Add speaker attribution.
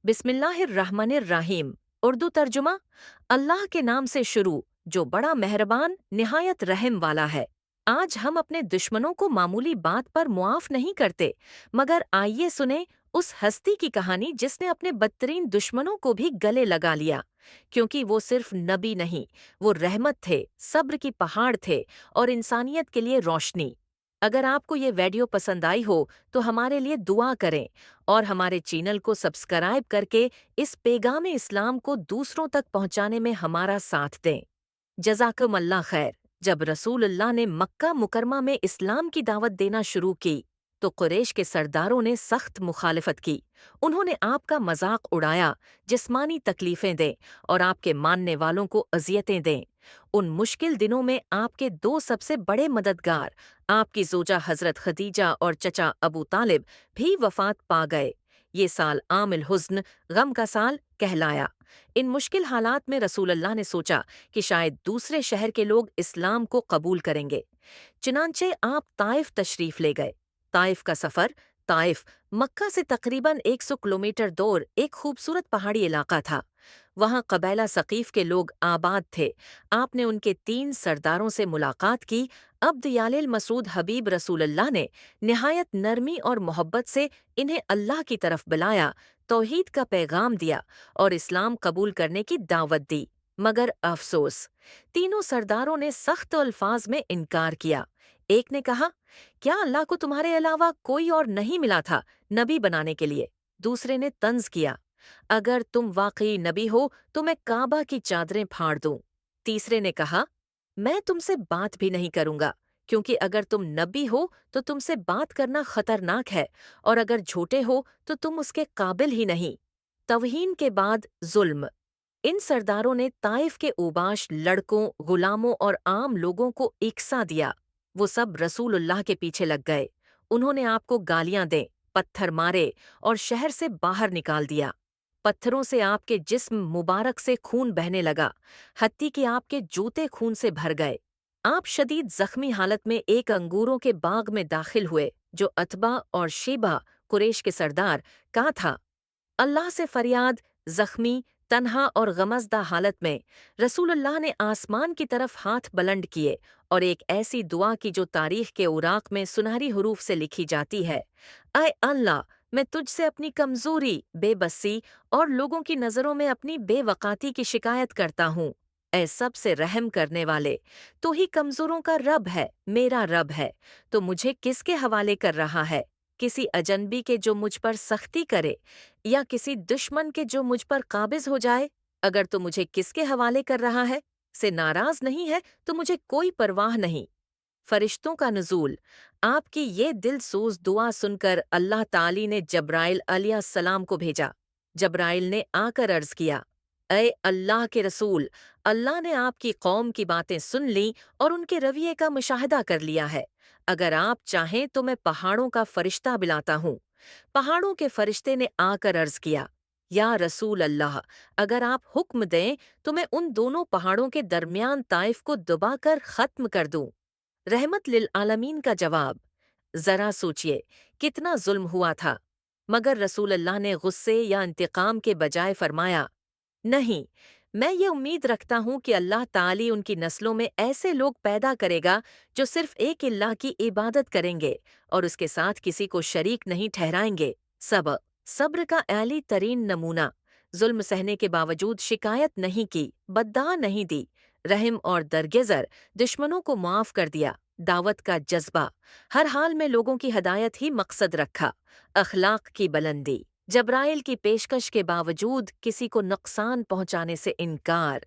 Speaker 1: बिस्मिल्लाहिर्रहमानिर्रहीम। उर्दू तर्जुमा। अल्लाह के नाम से शुरू, जो बड़ा मेहरबान निहायत रहम वाला है। आज हम अपने दुश्मनों को मामूली बात पर मुआफ नहीं करते, मगर आइए सुने उस हस्ती की कहानी जिसने अपने बदतरीन दुश्मनों को भी गले लगा लिया। क्योंकि वो सिर्फ नबी नहीं, वो रहमत थे, सब्र की पहाड़ थे और इंसानियत के लिए रोशनी। अगर आपको ये वीडियो पसंद आई हो तो हमारे लिए दुआ करें और हमारे चैनल को सब्सक्राइब करके इस पैगाम इस्लाम को दूसरों तक पहुंचाने में हमारा साथ दें। जज़ाकमुल्लाह खैर। जब रसूलुल्लाह ने मक्का मुकरमा में इस्लाम की दावत देना शुरू की तो कुरैश के सरदारों ने सख्त मुखालिफत की। उन्होंने आपका मजाक उड़ाया, जिस्मानी तकलीफें दें और आपके मानने वालों को अजियतें दें। उन मुश्किल दिनों में आपके दो सबसे बड़े मददगार, आपकी जोजा हजरत खदीजा और चचा अबू तालिब भी वफात पा गए। ये साल आमिल हुज्न, गम का साल कहलाया। इन मुश्किल हालात में रसूलुल्लाह ने सोचा कि शायद दूसरे शहर के लोग इस्लाम को कबूल करेंगे। चुनांचे आप ताइफ तशरीफ ले गए। ताइफ का सफ़र। ताइफ मक्का से तकरीबन 100 किलोमीटर दूर एक खूबसूरत पहाड़ी इलाका था। वहाँ कबैला सकीफ के लोग आबाद थे। आपने उनके 3 सरदारों से मुलाकात की। अब्द यालिल मसूद हबीब रसूलुल्लाह ने निहायत नरमी और मोहब्बत से इन्हें अल्लाह की तरफ बुलाया, तौहीद का पैगाम दिया और इस्लाम कबूल करने की दावत दी। मगर अफसोस, तीनों सरदारों ने सख्त अल्फाज में इनकार किया। एक ने कहा, क्या अल्लाह को तुम्हारे अलावा कोई और नहीं मिला था नबी बनाने के लिए? दूसरे ने तंज किया, अगर तुम वाकई नबी हो तो मैं काबा की चादरें फाड़ दूं। तीसरे ने कहा, मैं तुमसे बात भी नहीं करूंगा, क्योंकि अगर तुम नबी हो तो तुमसे बात करना खतरनाक है और अगर झूठे हो तो तुम उसके काबिल ही नहीं। तवहीन के बाद जुल्म। इन सरदारों ने ताइफ के ओबाश लड़कों, गुलामों और आम लोगों को इकसा दिया। वो सब रसूलुल्लाह के पीछे लग गए। उन्होंने आपको गालियां दें, पत्थर मारे और शहर से बाहर निकाल दिया। पत्थरों से आपके जिस्म मुबारक से खून बहने लगा, हत्ती कि आपके जूते खून से भर गए। आप शदीद जख्मी हालत में एक अंगूरों के बाग में दाखिल हुए, जो अतबा और शेबा, कुरैश के सरदार, का था। अल्लाह से फरियाद, जख्मी, तन्हा और गमज़दा हालत में रसूलुल्लाह ने आसमान की तरफ हाथ बुलंद किए और एक ऐसी दुआ की जो तारीख के उराक में सुनहरी हरूफ से लिखी जाती है, ऐ अल्लाह, मैं तुझसे अपनी कमज़ोरी, बेबसी और लोगों की नज़रों में अपनी बेवकाती की शिकायत करता हूँ। ऐ सबसे रहम करने वाले, तो ही कमज़ोरों का रब है, मेरा रब है, तो मुझे किसके हवाले कर रहा है? किसी अजनबी के जो मुझ पर सख्ती करे या किसी दुश्मन के जो मुझ पर काबिज हो जाए? अगर तो मुझे किसके हवाले कर रहा है, से नाराज नहीं है तो मुझे कोई परवाह नहीं। फरिश्तों का नुज़ूल। आपकी ये दिल सोज दुआ सुनकर अल्लाह ताली ने जब्राइल अलैहिस्सलाम को भेजा। जब्राइल ने आकर अर्ज किया, ऐ अल्लाह के रसूल, अल्लाह ने आपकी कौम की बातें सुन ली और उनके रवैये का मुशाहिदा कर लिया है। अगर आप चाहें तो मैं पहाड़ों का फरिश्ता बुलाता हूँ। पहाड़ों के फरिश्ते ने आकर अर्ज किया, या रसूल अल्लाह, अगर आप हुक्म दें तो मैं उन दोनों पहाड़ों के दरमियान ताइफ को दबाकर खत्म कर दूं। रहमत लिल आलमीन का जवाब। जरा सोचिए, कितना जुल्म हुआ था। मगर रसूलुल्लाह ने गुस्से या इंतकाम के बजाय फरमाया, नहीं, मैं ये उम्मीद रखता हूँ कि अल्लाह ताली उनकी नस्लों में ऐसे लोग पैदा करेगा जो सिर्फ एक अल्लाह की इबादत करेंगे और उसके साथ किसी को शरीक नहीं ठहराएंगे। सब्र। सब्र का आली तरीन नमूना। जुल्म सहने के बावजूद शिकायत नहीं की, बद्दुआ नहीं दी, रहम और दरगेज़र दुश्मनों को माफ़ कर दिया। दावत का जज्बा। हर हाल में लोगों की हदायत ही मकसद रखा। अखलाक की बुलंदी। जब्राइल की पेशकश के बावजूद किसी को नुकसान पहुंचाने से इनकार।